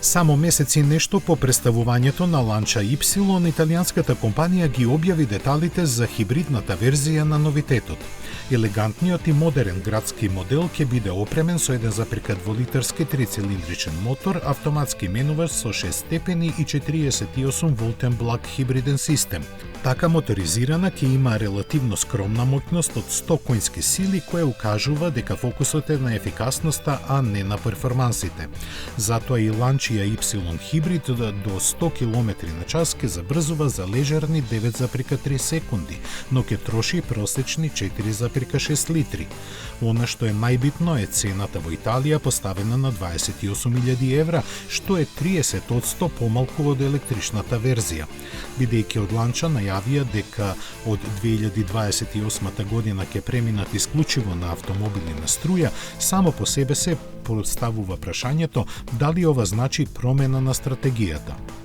Само месец и нешто по представувањето на Lancia Y, италијанската компанија ги објави деталите за хибридната верзија на новитетот. Елегантниот и модерен градски модел ќе биде опремен со 1,2 литарски трицилиндричен мотор, автоматски менувач со 6 степени и 48 волтен благ хибриден систем. Така моторизирана ќе има релативно скромна моќност од 100 конски сили, која укажува дека фокусот е на ефикасноста, а не на перформансите. Затоа и Lancia Y хибрид до 100 км на час ќе забрзува за лежерни 9,3 секунди, но ќе троши просечни 4,6 литри. Она што е најбитно е цената во Италија поставена на 28.000 евра, што е 30% помалку од електричната верзија. Бидејќи од Lancia најавија дека од 2028 година ќе преминат исклучиво на автомобили на струја, само по себе се поставува прашањето дали ова значи промена на стратегијата.